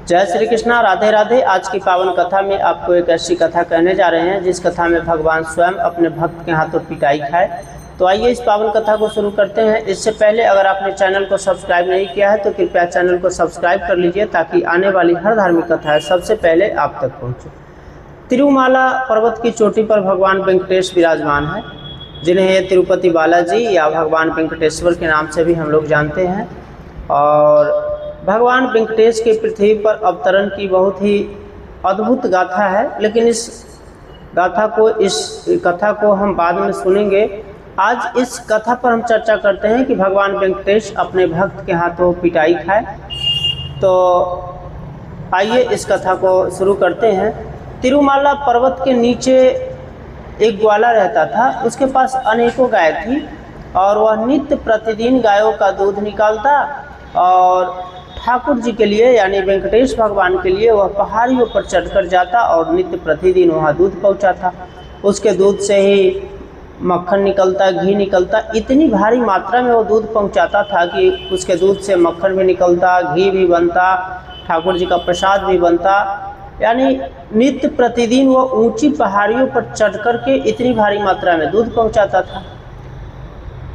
जय श्री कृष्णा, राधे राधे। आज की पावन कथा में आपको एक ऐसी कथा कहने जा रहे हैं जिस कथा में भगवान स्वयं अपने भक्त के हाथों पिटाई खाए। तो आइए इस पावन कथा को शुरू करते हैं। इससे पहले अगर आपने चैनल को सब्सक्राइब नहीं किया है तो कृपया चैनल को सब्सक्राइब कर लीजिए ताकि आने वाली हर धार्मिक कथा सबसे पहले आप तक पहुँचे। तिरुमाला पर्वत की चोटी पर भगवान वेंकटेश विराजमान है, जिन्हें तिरुपति बालाजी या भगवान वेंकटेश्वर के नाम से भी हम लोग जानते हैं। और भगवान वेंकटेश के पृथ्वी पर अवतरण की बहुत ही अद्भुत गाथा है, लेकिन इस कथा को हम बाद में सुनेंगे। आज इस कथा पर हम चर्चा करते हैं कि भगवान वेंकटेश अपने भक्त के हाथों पिटाई खाए। तो आइए इस कथा को शुरू करते हैं। तिरुमाला पर्वत के नीचे एक ग्वाला रहता था। उसके पास अनेकों गाय थी और वह नित्य प्रतिदिन गायों का दूध निकालता और ठाकुर जी के लिए यानी वेंकटेश भगवान के लिए वह पहाड़ियों पर चढ़कर जाता और नित्य प्रतिदिन वहाँ दूध पहुँचाता। उसके दूध से ही मक्खन निकलता, घी निकलता। इतनी भारी मात्रा में वो दूध पहुँचाता था कि उसके दूध से मक्खन भी निकलता, घी भी बनता, ठाकुर जी का प्रसाद भी बनता। यानी नित्य प्रतिदिन वो ऊंची पहाड़ियों पर चढ़ कर के इतनी भारी मात्रा में दूध पहुँचाता था।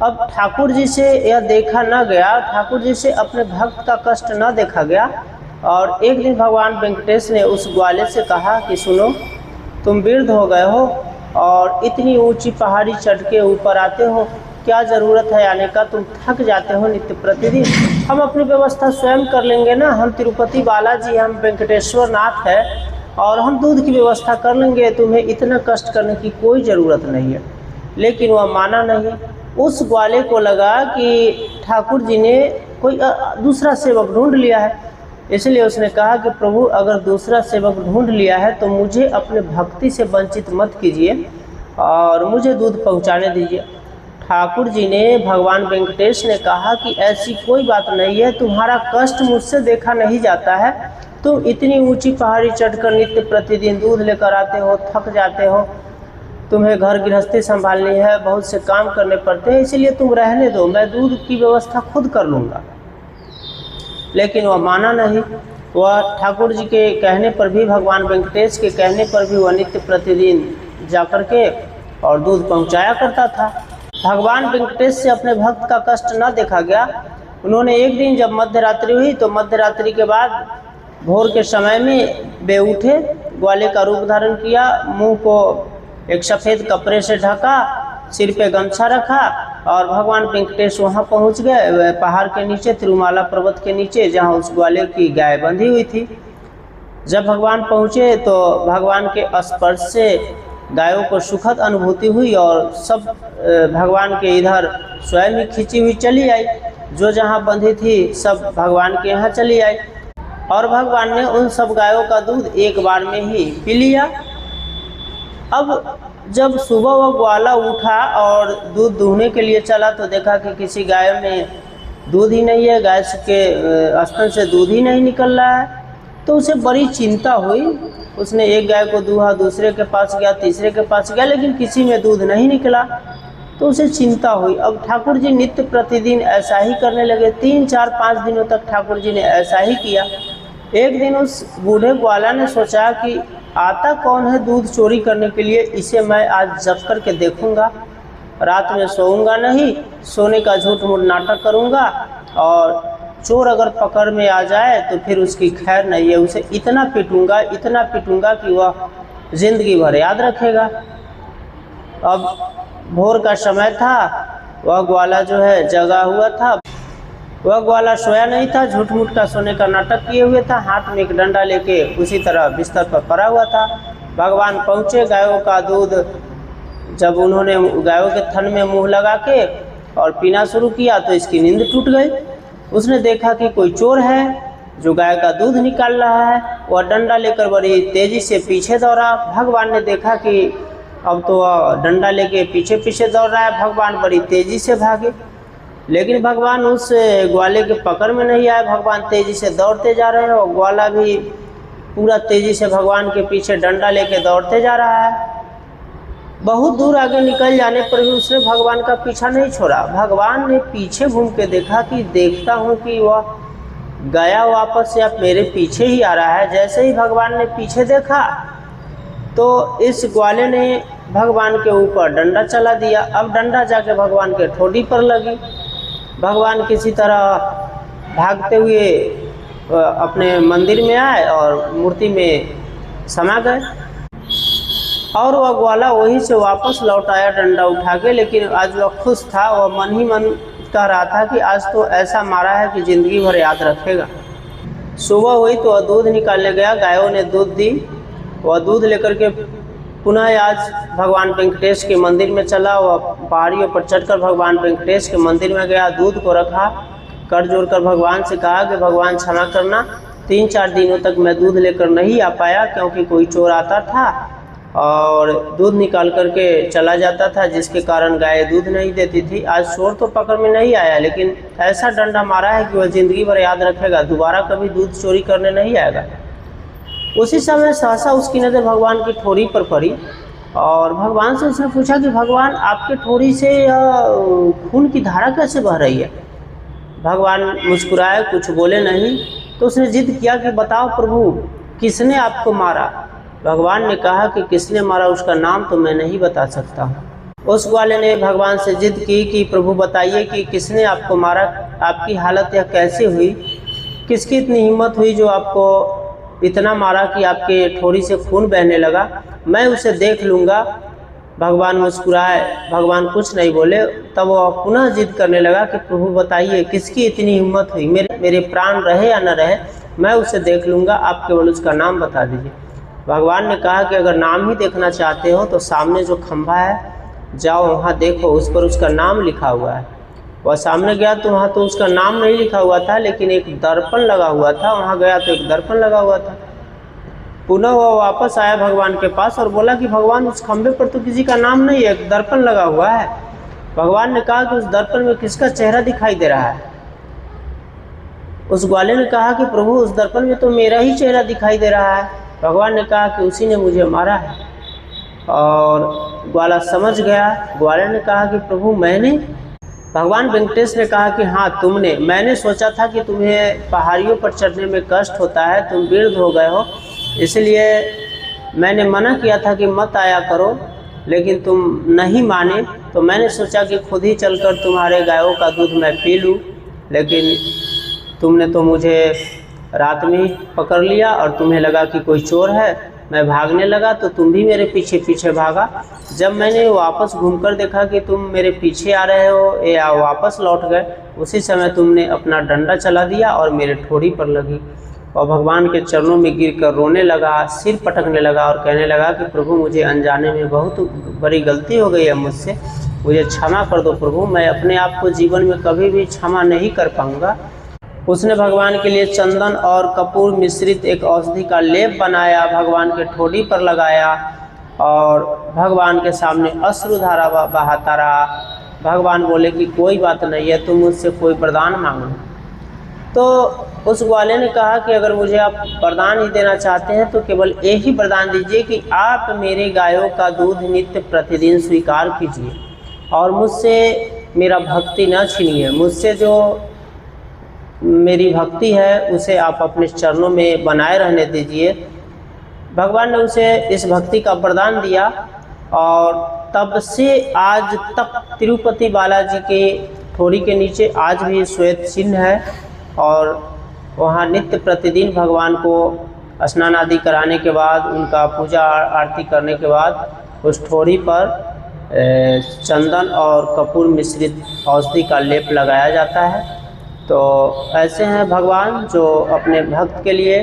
अब ठाकुर जी से यह देखा न गया, ठाकुर जी से अपने भक्त का कष्ट न देखा गया। और एक दिन भगवान वेंकटेश ने उस ग्वाले से कहा कि सुनो, तुम वृद्ध हो गए हो और इतनी ऊंची पहाड़ी चढ़ के ऊपर आते हो, क्या ज़रूरत है आने का? तुम थक जाते हो नित्य प्रतिदिन। हम अपनी व्यवस्था स्वयं कर लेंगे ना, हम तिरुपति बालाजी, हम वेंकटेश्वर नाथ है और हम दूध की व्यवस्था कर लेंगे, तुम्हें इतना कष्ट करने की कोई ज़रूरत नहीं है। लेकिन वह माना नहीं। उस ग्वाले को लगा कि ठाकुर जी ने कोई दूसरा सेवक ढूंढ लिया है, इसलिए उसने कहा कि प्रभु अगर दूसरा सेवक ढूंढ लिया है तो मुझे अपने भक्ति से वंचित मत कीजिए और मुझे दूध पहुंचाने दीजिए। ठाकुर जी ने, भगवान वेंकटेश ने कहा कि ऐसी कोई बात नहीं है, तुम्हारा कष्ट मुझसे देखा नहीं जाता है। तुम इतनी ऊंची पहाड़ी चढ़कर नित्य प्रतिदिन दूध लेकर आते हो, थक जाते हो, तुम्हें घर गृहस्थी संभालनी है, बहुत से काम करने पड़ते हैं, इसलिए तुम रहने दो, मैं दूध की व्यवस्था खुद कर लूँगा। लेकिन वह माना नहीं। वह ठाकुर जी के कहने पर भी, भगवान वेंकटेश के कहने पर भी वह नित्य प्रतिदिन जाकर के और दूध पहुँचाया करता था। भगवान वेंकटेश से अपने भक्त का कष्ट न देखा गया। उन्होंने एक दिन जब मध्यरात्रि हुई तो मध्यरात्रि के बाद भोर के समय में वे उठे, ग्वाले का रूप धारण किया, मुँह को एक सफ़ेद कपड़े से ढका, सिर पे गमछा रखा और भगवान वेंकटेश वहाँ पहुँच गए पहाड़ के नीचे, तिरुमाला पर्वत के नीचे, जहाँ उस ग्वाले की गाय बंधी हुई थी। जब भगवान पहुँचे तो भगवान के स्पर्श से गायों को सुखद अनुभूति हुई और सब भगवान के इधर स्वयं ही खींची हुई चली आई। जो जहाँ बंधी थी सब भगवान के यहाँ चली आई और भगवान ने उन सब गायों का दूध एक बार में ही पी लिया। अब जब सुबह वह ग्वाला उठा और दूध दूहने के लिए चला तो देखा कि किसी गाय में दूध ही नहीं है, गाय के स्तन से दूध ही नहीं निकल रहा है। तो उसे बड़ी चिंता हुई। उसने एक गाय को दूहा, दूसरे के पास गया, तीसरे के पास गया, लेकिन किसी में दूध नहीं निकला। तो उसे चिंता हुई। अब ठाकुर जी नित्य प्रतिदिन ऐसा ही करने लगे। 3, 4, 5 दिनों तक ठाकुर जी ने ऐसा ही किया। एक दिन उस बूढ़े ग्वाला ने सोचा कि आता कौन है दूध चोरी करने के लिए, इसे मैं आज जप करके देखूंगा। रात में सोऊंगा नहीं, सोने का झूठ मूठ नाटक करूंगा और चोर अगर पकड़ में आ जाए तो फिर उसकी खैर नहीं है। उसे इतना पीटूंगा कि वह जिंदगी भर याद रखेगा। अब भोर का समय था, वह ग्वाला जो है जगा हुआ था। वह ग्वाला सोया नहीं था, झूठ मूठ का सोने का नाटक किए हुए था, हाथ में एक डंडा लेके उसी तरह बिस्तर पर पड़ा हुआ था। भगवान पहुँचे, गायों का दूध जब उन्होंने गायों के थन में मुंह लगा के और पीना शुरू किया तो इसकी नींद टूट गई। उसने देखा कि कोई चोर है जो गाय का दूध निकाल रहा है। वह डंडा लेकर बड़ी तेज़ी से पीछे दौड़ा। भगवान ने देखा कि अब तो वह डंडा लेके पीछे पीछे दौड़ रहा है। भगवान बड़ी तेज़ी से भागे, लेकिन भगवान उस ग्वाले के पकड़ में नहीं आए। भगवान तेज़ी से दौड़ते जा रहे हैं और ग्वाला भी पूरा तेज़ी से भगवान के पीछे डंडा लेके दौड़ते जा रहा है। बहुत दूर आगे निकल जाने पर भी उसने भगवान का पीछा नहीं छोड़ा। भगवान ने पीछे घूम के देखा कि देखता हूँ कि वह गया वापस से अब मेरे पीछे ही आ रहा है। जैसे ही भगवान ने पीछे देखा तो इस ग्वाले ने भगवान के ऊपर डंडा चला दिया। अब डंडा जाके भगवान के ठोड़ी पर लगी। भगवान किसी तरह भागते हुए अपने मंदिर में आए और मूर्ति में समा गए और वह ग्वाला वहीं से वापस लौट आया डंडा उठा के। लेकिन आज वह खुश था, वह मन ही मन कह रहा था कि आज तो ऐसा मारा है कि ज़िंदगी भर याद रखेगा। सुबह हुई तो वह दूध निकालने गया, गायों ने दूध दी। वह दूध लेकर के पुनः आज भगवान वेंकटेश के मंदिर में चला। वह पहाड़ियों पर चढ़कर भगवान वेंकटेश के मंदिर में गया, दूध को रखा, कर जोड़ कर भगवान से कहा कि भगवान क्षमा करना, 3-4 दिनों तक मैं दूध लेकर नहीं आ पाया क्योंकि कोई चोर आता था और दूध निकाल करके चला जाता था, जिसके कारण गाय दूध नहीं देती थी। आज चोर तो पकड़ में नहीं आया, लेकिन ऐसा डंडा मारा है कि वह ज़िंदगी भर याद रखेगा, दोबारा कभी दूध चोरी करने नहीं आएगा। उसी समय सहसा उसकी नज़र भगवान की ठोड़ी पर पड़ी और भगवान से उसने पूछा कि भगवान, आपके ठोड़ी से खून की धारा कैसे बह रही है? भगवान मुस्कुराए, कुछ बोले नहीं। तो उसने जिद किया कि बताओ प्रभु, किसने आपको मारा? भगवान ने कहा कि किसने मारा उसका नाम तो मैं नहीं बता सकता। उस ग्वाले ने भगवान से जिद की कि प्रभु बताइए कि किसने आपको मारा, आपकी हालत यह कैसे हुई, किसकी इतनी हिम्मत हुई जो आपको इतना मारा कि आपके ठोड़ी से खून बहने लगा, मैं उसे देख लूँगा। भगवान मुस्कुराए, भगवान कुछ नहीं बोले। तब वह पुनः जिद करने लगा कि प्रभु बताइए किसकी इतनी हिम्मत हुई, मेरे प्राण रहे या न रहे, मैं उसे देख लूँगा, आप केवल उसका नाम बता दीजिए। भगवान ने कहा कि अगर नाम ही देखना चाहते हो तो सामने जो खंभा है जाओ, वहाँ देखो, उस पर उसका नाम लिखा हुआ है। वह सामने गया तो वहाँ तो उसका नाम नहीं लिखा हुआ था, लेकिन एक दर्पण लगा हुआ था। वहाँ गया तो एक दर्पण लगा हुआ था। पुनः वह वापस आया भगवान के पास और बोला कि भगवान, उस खंभे पर तो किसी का नाम नहीं है, एक दर्पण लगा हुआ है। भगवान ने कहा कि उस दर्पण में किसका चेहरा दिखाई दे रहा है? उस ग्वाले ने कहा कि प्रभु, उस दर्पण में तो मेरा ही चेहरा दिखाई दे रहा है। भगवान ने कहा कि उसी ने मुझे मारा है। और ग्वाला समझ गया। ग्वाले ने कहा कि प्रभु मैंने? भगवान वेंकटेश ने कहा कि हाँ तुमने। मैंने सोचा था कि तुम्हें पहाड़ियों पर चढ़ने में कष्ट होता है, तुम वृद्ध हो गए हो, इसलिए मैंने मना किया था कि मत आया करो, लेकिन तुम नहीं माने, तो मैंने सोचा कि खुद ही चलकर तुम्हारे गायों का दूध मैं पी लूँ, लेकिन तुमने तो मुझे रात में ही पकड़ लिया और तुम्हें लगा कि कोई चोर है। मैं भागने लगा तो तुम भी मेरे पीछे पीछे भागा। जब मैंने वापस घूमकर देखा कि तुम मेरे पीछे आ रहे हो या वापस लौट गए, उसी समय तुमने अपना डंडा चला दिया और मेरे ठोड़ी पर लगी। और भगवान के चरणों में गिरकर रोने लगा, सिर पटकने लगा और कहने लगा कि प्रभु, मुझे अनजाने में बहुत बड़ी गलती हो गई है मुझसे, मुझे क्षमा कर दो प्रभु, मैं अपने आप को जीवन में कभी भी क्षमा नहीं कर पाऊँगा। उसने भगवान के लिए चंदन और कपूर मिश्रित एक औषधि का लेप बनाया, भगवान के ठोड़ी पर लगाया और भगवान के सामने अश्रुधारा बहाता रहा। भगवान बोले कि कोई बात नहीं है, तुम मुझसे कोई वरदान मांगो। तो उस ग्वाले ने कहा कि अगर मुझे आप वरदान ही देना चाहते हैं तो केवल एक ही वरदान दीजिए कि आप मेरे गायों का दूध नित्य प्रतिदिन स्वीकार कीजिए और मुझसे मेरा भक्ति न छीनिए। मुझसे जो मेरी भक्ति है उसे आप अपने चरणों में बनाए रहने दीजिए। भगवान ने उसे इस भक्ति का वरदान दिया और तब से आज तक तिरुपति बालाजी के ठोड़ी के नीचे आज भी श्वेत चिन्ह है और वहाँ नित्य प्रतिदिन भगवान को स्नान आदि कराने के बाद, उनका पूजा आरती करने के बाद उस ठोड़ी पर चंदन और कपूर मिश्रित औषधि का लेप लगाया जाता है। तो ऐसे हैं भगवान जो अपने भक्त के लिए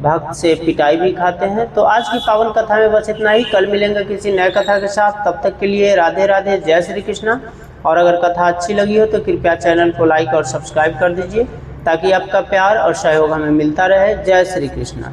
भक्त से पिटाई भी खाते हैं। तो आज की पावन कथा में बस इतना ही। कल मिलेंगे किसी नए कथा के साथ। तब तक के लिए राधे राधे, जय श्री कृष्णा। और अगर कथा अच्छी लगी हो तो कृपया चैनल को लाइक और सब्सक्राइब कर दीजिए ताकि आपका प्यार और सहयोग हमें मिलता रहे। जय श्री कृष्णा।